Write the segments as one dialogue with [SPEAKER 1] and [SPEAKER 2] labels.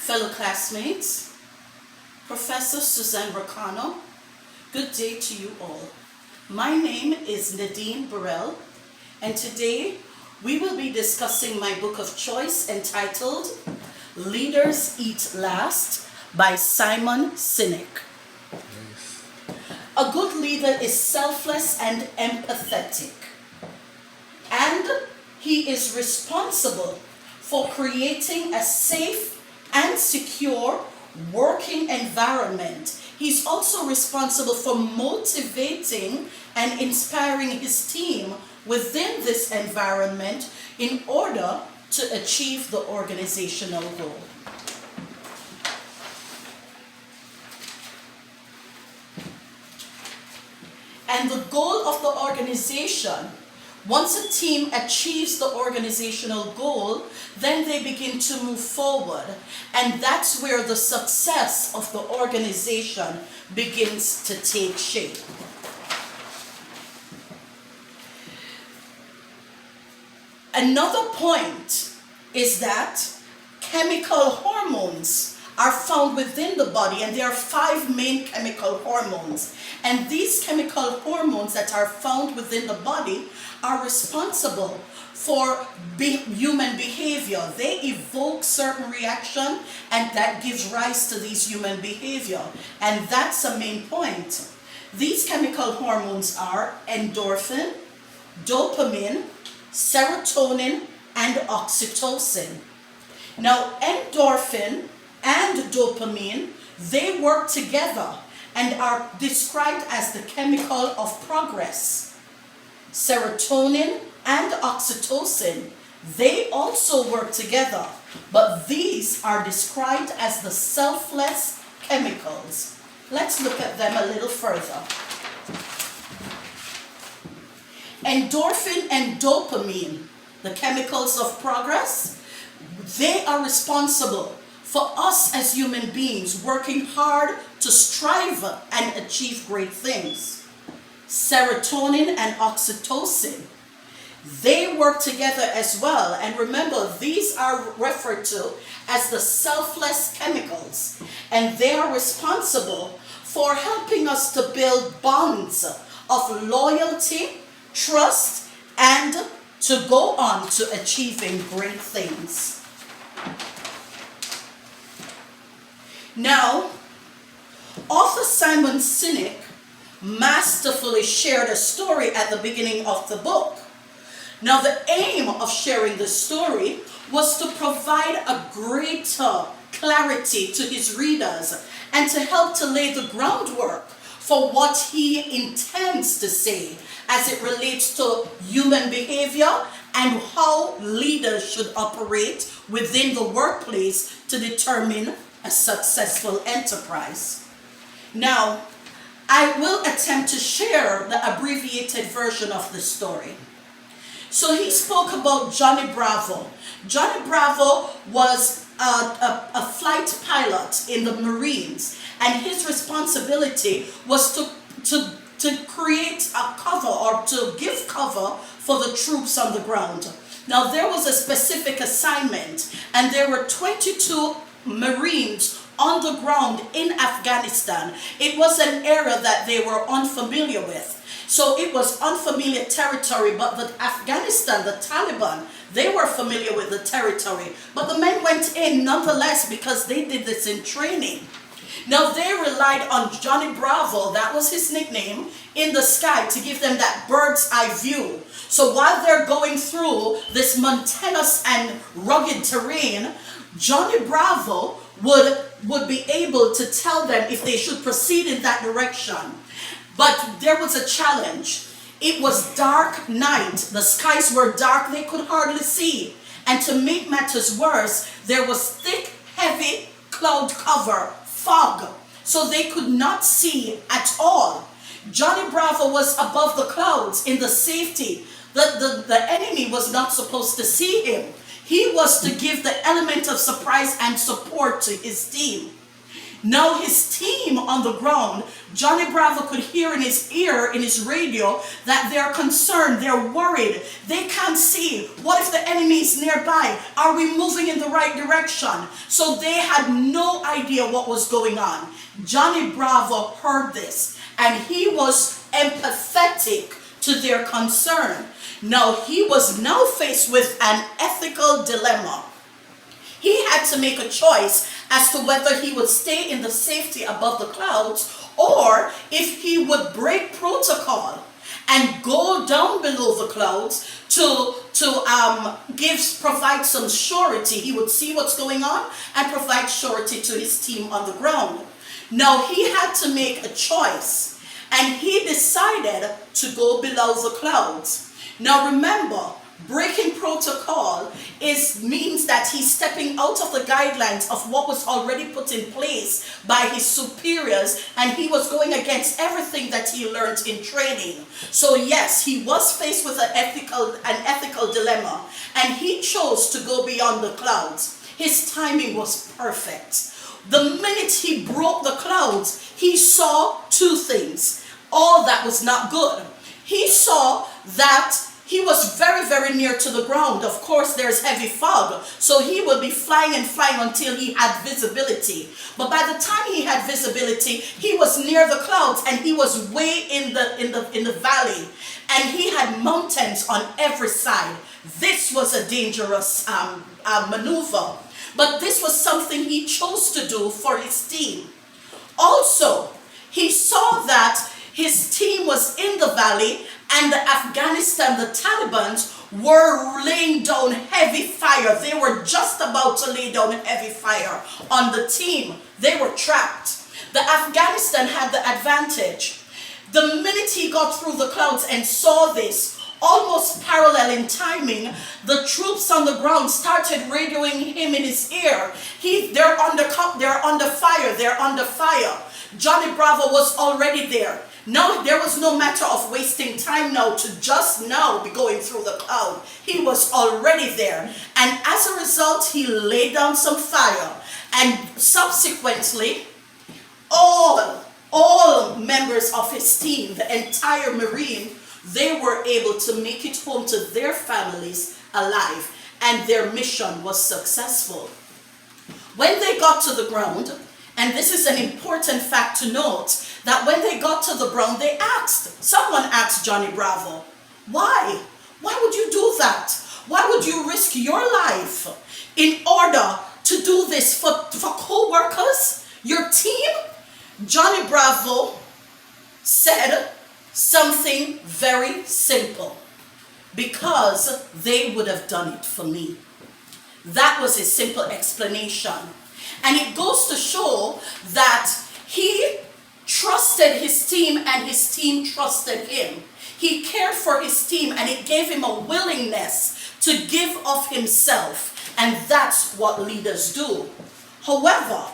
[SPEAKER 1] fellow classmates, Professor Suzanne Racano, good day to you all. My name is Nadine Burrell, and today we will be discussing my book of choice entitled Leaders Eat Last by Simon Sinek. A good leader is selfless and empathetic, and he is responsible for creating a safe and secure working environment. He's also responsible for motivating and inspiring his team within this environment in order to achieve the organizational goal. And the goal of the organization, once a team achieves the organizational goal, then they begin to move forward. And that's where the success of the organization begins to take shape. Another point is that chemical hormones are found within the body, and there are 5 main chemical hormones. And these chemical hormones that are found within the body are responsible for human behavior. They evoke certain reaction, and that gives rise to these human behavior. And that's a main point. These chemical hormones are endorphin, dopamine, serotonin, and oxytocin. Now, endorphin and dopamine, they work together and are described as the chemical of progress. Serotonin and oxytocin, they also work together, but these are described as the selfless chemicals. Let's look at them a little further. Endorphin and dopamine, the chemicals of progress, they are responsible for us as human beings working hard to strive and achieve great things. Serotonin and oxytocin, they work together as well. And remember, these are referred to as the selfless chemicals, and they are responsible for helping us to build bonds of loyalty, trust, and to go on to achieving great things. Now, author Simon Sinek masterfully shared a story at the beginning of the book. Now, the aim of sharing the story was to provide a greater clarity to his readers and to help to lay the groundwork for what he intends to say as it relates to human behavior and how leaders should operate within the workplace to determine a successful enterprise. Now, I will attempt to share the abbreviated version of the story. So he spoke about Johnny Bravo. Johnny Bravo was a flight pilot in the Marines, and his responsibility was to create a cover or to give cover for the troops on the ground. Now, there was a specific assignment, and there were 22 Marines on the ground in Afghanistan. It was an area that they were unfamiliar with. So it was unfamiliar territory, but the Afghanistan, the Taliban, they were familiar with the territory. But the men went in nonetheless because they did this in training. Now, they relied on Johnny Bravo, that was his nickname, in the sky to give them that bird's eye view. So while they're going through this mountainous and rugged terrain, Johnny Bravo would be able to tell them if they should proceed in that direction. But there was a challenge. It was dark night. The skies were dark. They could hardly see. And to make matters worse, there was thick, heavy cloud cover, fog. So they could not see at all. Johnny Bravo was above the clouds in the safety. The enemy was not supposed to see him. He was to give the element of surprise and support to his team. Now his team on the ground, Johnny Bravo could hear in his ear, in his radio, that they're concerned, they're worried, they can't see. What if the enemy is nearby? Are we moving in the right direction? So they had no idea what was going on. Johnny Bravo heard this, and he was empathetic to their concern. Now he was now faced with an ethical dilemma. He had to make a choice as to whether he would stay in the safety above the clouds or if he would break protocol and go down below the clouds to provide some surety. He would see what's going on and provide surety to his team on the ground. Now he had to make a choice, and he decided to go below the clouds. Now remember, breaking protocol means that he's stepping out of the guidelines of what was already put in place by his superiors, and he was going against everything that he learned in training. So yes, he was faced with an ethical dilemma, and he chose to go beyond the clouds. His timing was perfect. The minute he broke the clouds, he saw two things. All that was not good. He saw that he was very, very near to the ground. Of course, there's heavy fog, so he would be flying and flying until he had visibility. But by the time he had visibility, he was near the clouds, and he was way in the valley, and he had mountains on every side. This was a dangerous maneuver, but this was something he chose to do for his team. Also, he saw that his team was in the valley, and the Taliban were laying down heavy fire. They were just about to lay down heavy fire on the team. They were trapped. The Afghanistan had the advantage. The minute he got through the clouds and saw this, almost parallel in timing, the troops on the ground started radioing him in his ear. They're under fire. Johnny Bravo was already there. No, there was no matter of wasting time now to just now be going through the cloud. He was already there. And as a result, he laid down some fire. And subsequently, all members of his team, the entire Marine, they were able to make it home to their families alive. And their mission was successful. When they got to the ground, and this is an important fact to note, that when they got to the ground, someone asked Johnny Bravo, why? Why would you do that? Why would you risk your life in order to do this for co-workers, your team? Johnny Bravo said something very simple: because they would have done it for me. That was his simple explanation. And it goes to show that he trusted his team, and his team trusted him. He cared for his team, and it gave him a willingness to give of himself. And that's what leaders do. However,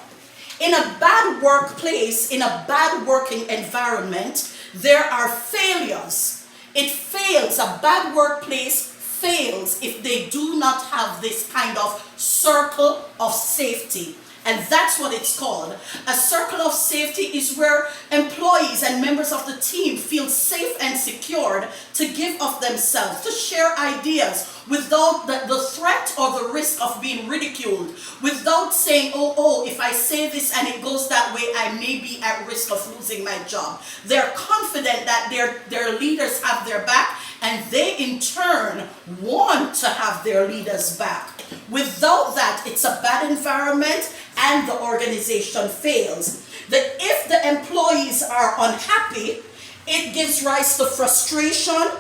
[SPEAKER 1] in a bad workplace, in a bad working environment, there are failures. It fails. A bad workplace fails if they do not have this kind of circle of safety. And that's what it's called. A circle of safety is where employees and members of the team feel safe and secured to give of themselves, to share ideas without the threat or the risk of being ridiculed, without saying, oh, if I say this and it goes that way, I may be at risk of losing my job. They're confident that their leaders have their back, and they in turn want to have their leaders back. Without that, it's a bad environment, and the organization fails. If the employees are unhappy, it gives rise to frustration.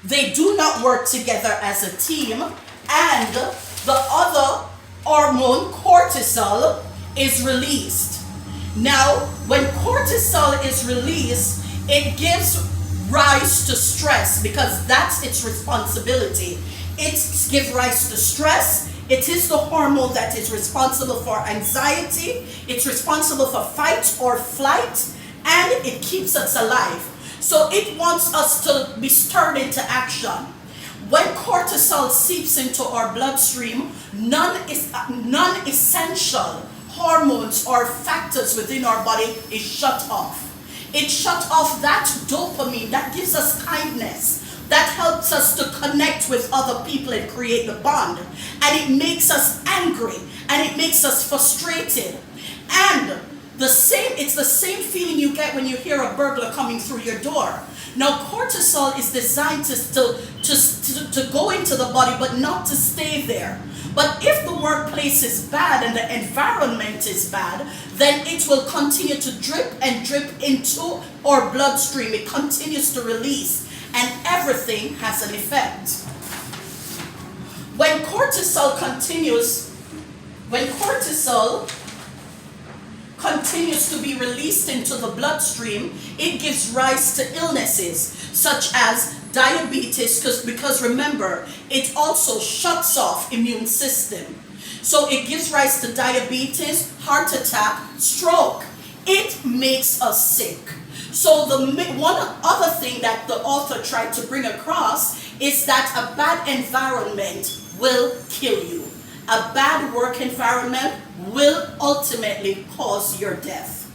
[SPEAKER 1] They do not work together as a team, and the other hormone, cortisol, is released. Now, when cortisol is released, it gives rise to stress, because that's its responsibility. It gives rise to stress. It is the hormone that is responsible for anxiety. It's responsible for fight or flight, and it keeps us alive. So it wants us to be stirred into action. When cortisol seeps into our bloodstream, non-essential hormones or factors within our body is shut off. It shut off that dopamine that gives us kindness, that helps us to connect with other people and create the bond. And it makes us angry, and it makes us frustrated. And it's the same feeling you get when you hear a burglar coming through your door. Now, cortisol is designed to go into the body, but not to stay there. But if the workplace is bad and the environment is bad, then it will continue to drip and drip into our bloodstream. It continues to release, and everything has an effect. When cortisol continues to be released into the bloodstream, it gives rise to illnesses such as diabetes, because remember, it also shuts off immune system. So it gives rise to diabetes, heart attack, stroke. It makes us sick. So one other thing that the author tried to bring across is that a bad environment will kill you. A bad work environment will ultimately cause your death.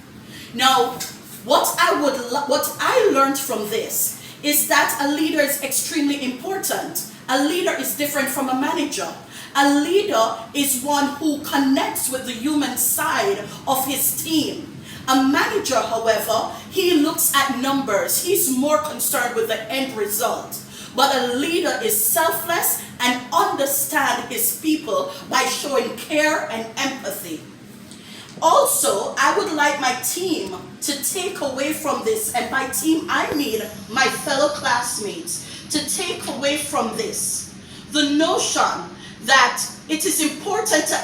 [SPEAKER 1] Now, what I learned from this is that a leader is extremely important. A leader is different from a manager. A leader is one who connects with the human side of his team. A manager, however, he looks at numbers. He's more concerned with the end result. But a leader is selfless and understands his people by showing care and empathy. Also, I would like my team to take away from this, and by team I mean my fellow classmates, to take away from this the notion that it is important to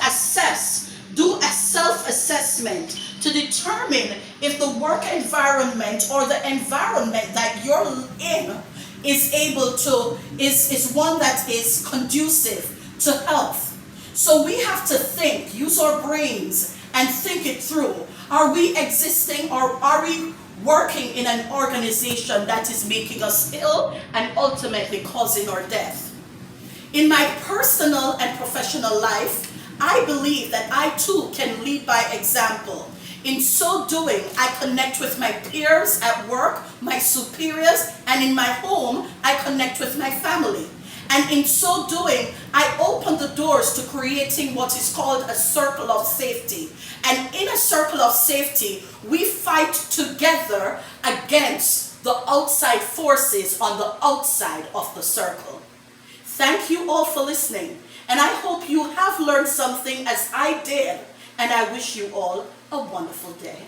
[SPEAKER 1] do a self-assessment to determine if the work environment or the environment that you're in is one that is conducive to health. So we have to think, use our brains and think it through. Are we existing, or are we working in an organization that is making us ill and ultimately causing our death? In my personal and professional life, I believe that I too can lead by example. In so doing, I connect with my peers at work, my superiors, and in my home, I connect with my family. And in so doing, I open the doors to creating what is called a circle of safety. And in a circle of safety, we fight together against the outside forces on the outside of the circle. Thank you all for listening. And I hope you have learned something as I did. And I wish you all a wonderful day.